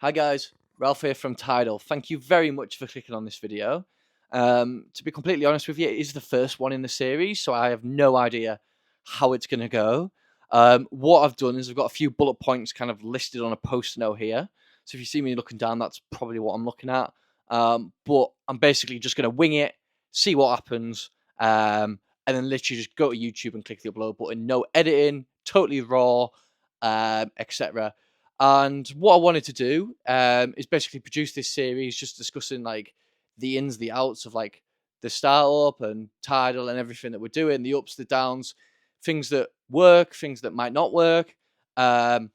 Hi guys, Ralph here from Tidal. Thank you very much for clicking on this video. To be completely honest with you, it is the first one in the series, so I have no idea how it's going to go. What I've done is I've got a few bullet points kind of listed on a post note here. So if you see me looking down, that's probably what I'm looking at. But I'm basically just going to wing it, see what happens, and then literally just go to YouTube and click the upload button. No editing, totally raw, etc. And what I wanted to do is basically produce this series just discussing like the ins, the outs of like the startup and Tidal and everything that we're doing, the ups, the downs, things that work, things that might not work. The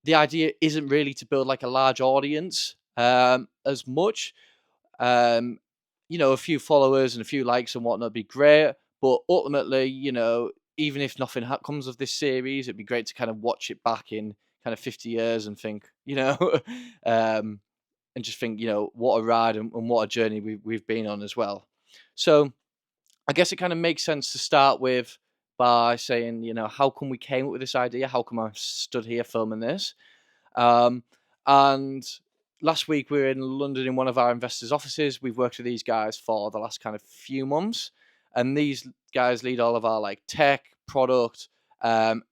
idea isn't really to build like a large audience as much. Um, a few followers and a few likes and whatnot would be great. But ultimately, even if nothing comes of this series, it'd be great to kind of watch it back in kind of 50 years and think, um, and just think, what a ride and what a journey we've been on as well. So I guess it kind of makes sense to start with by saying, how come we came up with this idea? How come I stood here filming this? And last week we were in London in one of our investors' offices. We've worked with these guys for the last kind of few months, and these guys lead all of our like tech, product,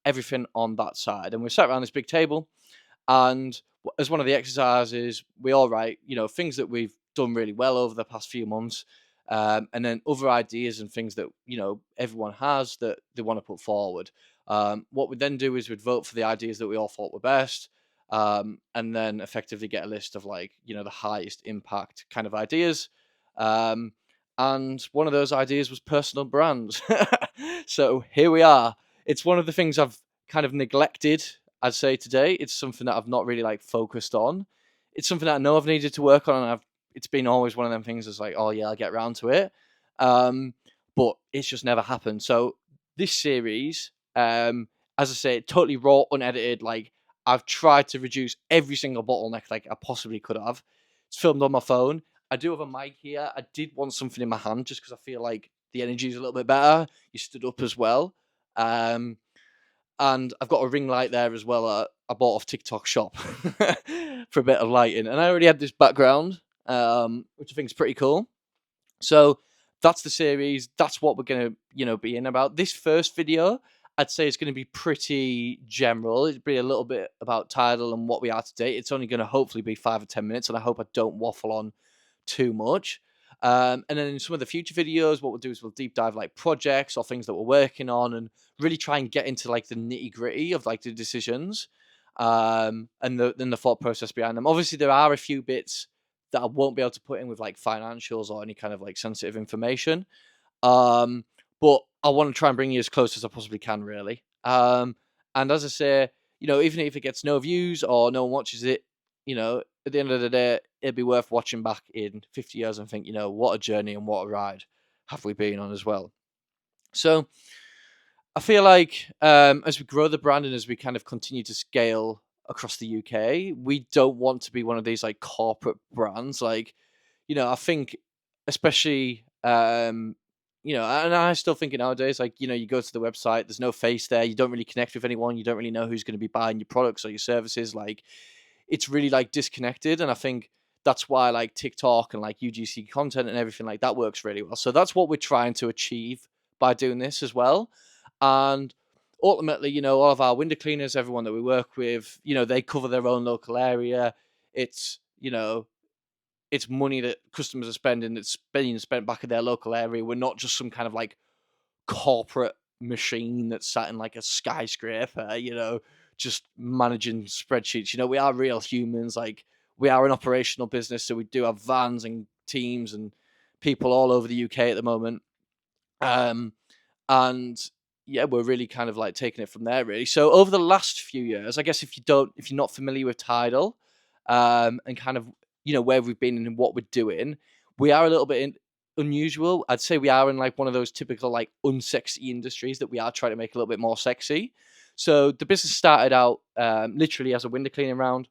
everything on that side. And we sat around this big table, and as one of the exercises, we all write, things that we've done really well over the past few months, and then other ideas and things that everyone has that they want to put forward. What we'd then do is we'd vote for the ideas that we all thought were best, and then effectively get a list of like the highest impact kind of ideas. And one of those ideas was personal brands. So here we are. It's one of the things I've kind of neglected, I'd say, today. It's something that I've not really like focused on. It's something that I know I've needed to work on, and it's been always one of them things that's like, oh yeah, I'll get around to it. But it's just never happened. So this series, as I say, totally raw, unedited. Like I've tried to reduce every single bottleneck like I possibly could have. It's filmed on my phone. I do have a mic here. I did want something in my hand just because I feel like the energy is a little bit better. You stood up as well. And I've got a ring light there as well. I bought off TikTok Shop for a bit of lighting. And I already had this background, which I think is pretty cool. So that's the series. That's what we're going to, be in about. This first video, I'd say it's going to be pretty general. It'd be a little bit about Tidal and what we are today. It's only going to hopefully be 5 or 10 minutes, and I hope I don't waffle on too much. And then in some of the future videos, what we'll do is we'll deep dive like projects or things that we're working on and really try and get into like the nitty gritty of like the decisions and the thought process behind them. Obviously, there are a few bits that I won't be able to put in with like financials or any kind of like sensitive information. But I want to try and bring you as close as I possibly can, really. And as I say, even if it gets no views or no one watches it, at the end of the day, it'd be worth watching back in 50 years and think, what a journey and what a ride have we been on as well. So I feel like as we grow the brand and as we kind of continue to scale across the UK, we don't want to be one of these like corporate brands. Like, I think especially, and I still think it nowadays, like, you go to the website, there's no face there. You don't really connect with anyone. You don't really know who's going to be buying your products or your services. Like, it's really like disconnected. And I think that's why like TikTok and like UGC content and everything like that works really well. So that's what we're trying to achieve by doing this as well. And ultimately, all of our window cleaners, everyone that we work with, they cover their own local area. It's, it's money that customers are spending that's being spent back in their local area. We're not just some kind of like corporate machine that's sat in like a skyscraper, just managing spreadsheets. We are real humans. Like, we are an operational business, so we do have vans and teams and people all over the UK at the moment. And yeah, we're really kind of like taking it from there, really. So over the last few years, I guess if you're not familiar with Tidal, and kind of where we've been and what we're doing, we are a little bit unusual. I'd say we are in like one of those typical like unsexy industries that we are trying to make a little bit more sexy. So the business started out literally as a window cleaning round.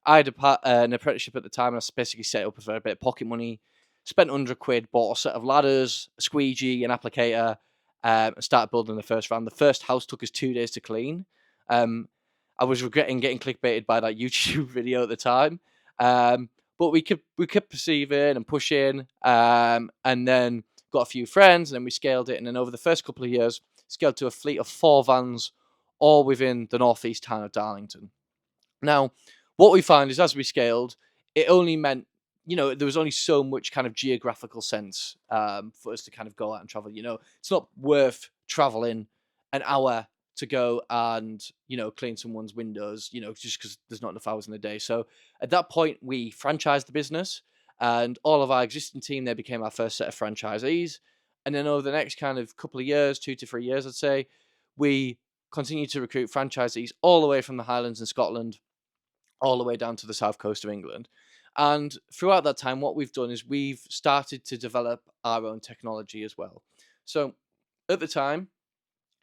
I had an apprenticeship at the time, and I basically set up for a bit of pocket money. Spent £100, bought a set of ladders, a squeegee, an applicator, and started building the first round. The first house took us 2 days to clean. I was regretting getting clickbaited by that YouTube video at the time. But we kept perceiving and pushing, and then got a few friends, and then we scaled it. And then over the first couple of years, scaled to a fleet of 4 vans, all within the northeast town of Darlington. Now, what we find is as we scaled, it only meant, there was only so much kind of geographical sense for us to kind of go out and travel. It's not worth traveling an hour to go and, clean someone's windows, just because there's not enough hours in the day. So at that point, we franchised the business, and all of our existing team, they became our first set of franchisees. And then over the next kind of couple of years, 2 to 3 years, I'd say, we continued to recruit franchisees all the way from the Highlands in Scotland all the way down to the south coast of England. And throughout that time, what we've done is we've started to develop our own technology as well. So at the time,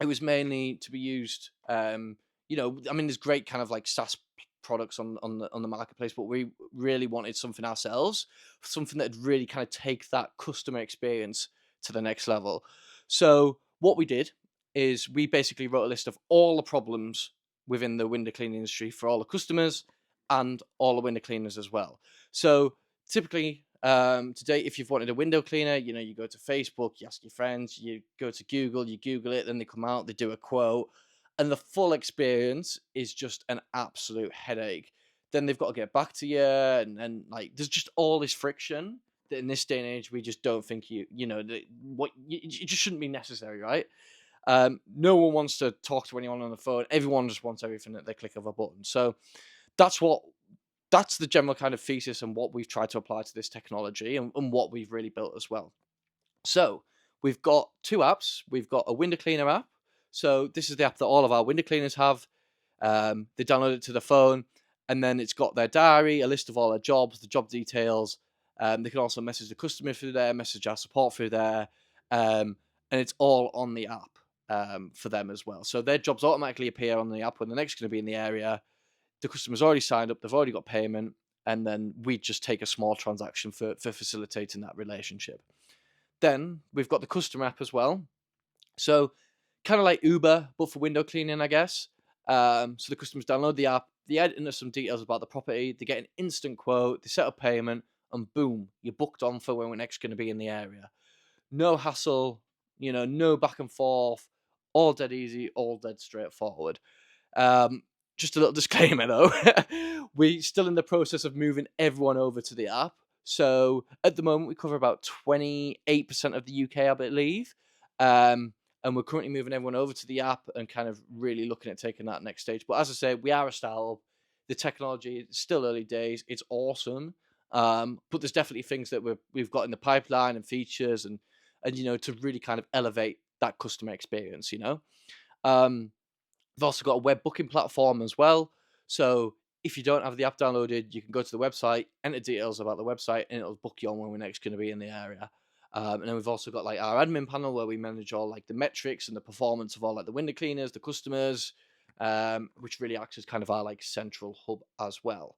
it was mainly to be used. There's great kind of like SaaS products on the marketplace, but we really wanted something ourselves, something that'd really kind of take that customer experience to the next level. So what we did is we basically wrote a list of all the problems within the window cleaning industry for all the customers and all the window cleaners as well. So typically, to date, if you've wanted a window cleaner, you go to Facebook, you ask your friends, you go to Google, you Google it, then they come out, they do a quote, and the full experience is just an absolute headache. Then they've got to get back to you, and like there's just all this friction that in this day and age we just don't think it just shouldn't be necessary, right? No one wants to talk to anyone on the phone. Everyone just wants everything at the click of a button. So that's the general kind of thesis and what we've tried to apply to this technology and what we've really built as well. So we've got 2 apps. We've got a window cleaner app. So this is the app that all of our window cleaners have. They download it to the phone, and then it's got their diary, a list of all their jobs, the job details. They can also message the customer through there, message our support through there, and it's all on the app for them as well. So their jobs automatically appear on the app when the next going to be in the area. The customer's already signed up, they've already got payment, and then we just take a small transaction for facilitating that relationship. Then we've got the customer app as well. So kind of like Uber, but for window cleaning, I guess. So the customers download the app, they add in some details about the property, they get an instant quote, they set up payment, and boom, you're booked on for when we're next going to be in the area. No hassle, no back and forth, all dead easy, all dead straightforward. Just a little disclaimer though, we're still in the process of moving everyone over to the app. So at the moment, we cover about 28% of the UK, I believe. And we're currently moving everyone over to the app and kind of really looking at taking that next stage. But as I say, we are a startup. The technology is still early days. It's awesome. But there's definitely things that we've got in the pipeline and features and to really kind of elevate that customer experience, We've also got a web booking platform as well. So if you don't have the app downloaded, you can go to the website, enter details about the website, and it'll book you on when we're next going to be in the area. And then we've also got like our admin panel where we manage all like the metrics and the performance of all like the window cleaners, the customers, which really acts as kind of our like central hub as well.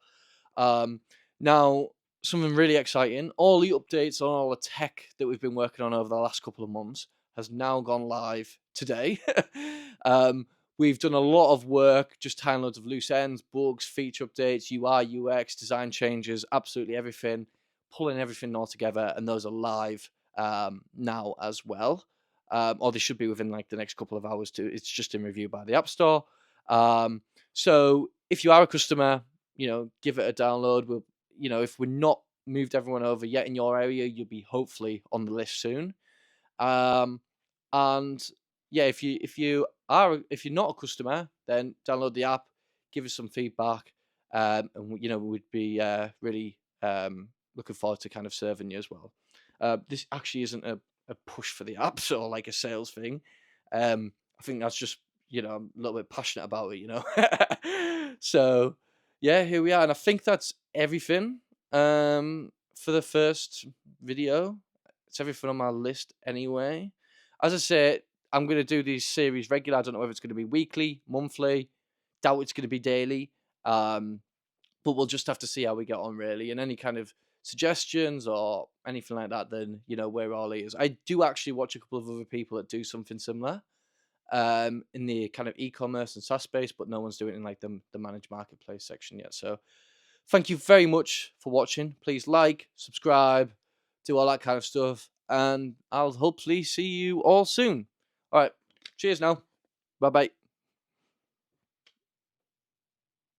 Now, something really exciting, all the updates on all the tech that we've been working on over the last couple of months has now gone live today. We've done a lot of work, just tying loads of loose ends, bugs, feature updates, UI, UX, design changes, absolutely everything, pulling everything all together, and those are live now as well. Or they should be within like the next couple of hours too. It's just in review by the App Store. So if you are a customer, give it a download. We'll, if we're not moved everyone over yet in your area, you'll be hopefully on the list soon. And yeah, if you're not a customer, then download the app, give us some feedback, and we'd be really looking forward to kind of serving you as well. This actually isn't a push for the apps or like a sales thing. I think that's just I'm a little bit passionate about it. So yeah, here we are, and I think that's everything for the first video. It's everything on my list anyway. As I say, I'm going to do these series regular. I don't know whether it's going to be weekly, monthly. Doubt it's going to be daily. But we'll just have to see how we get on, really. And any kind of suggestions or anything like that, then, we're all ears. I do actually watch a couple of other people that do something similar in the kind of e-commerce and SaaS space, but no one's doing it in like the managed marketplace section yet. So thank you very much for watching. Please like, subscribe, do all that kind of stuff, and I'll hopefully see you all soon. All right, cheers now. Bye bye.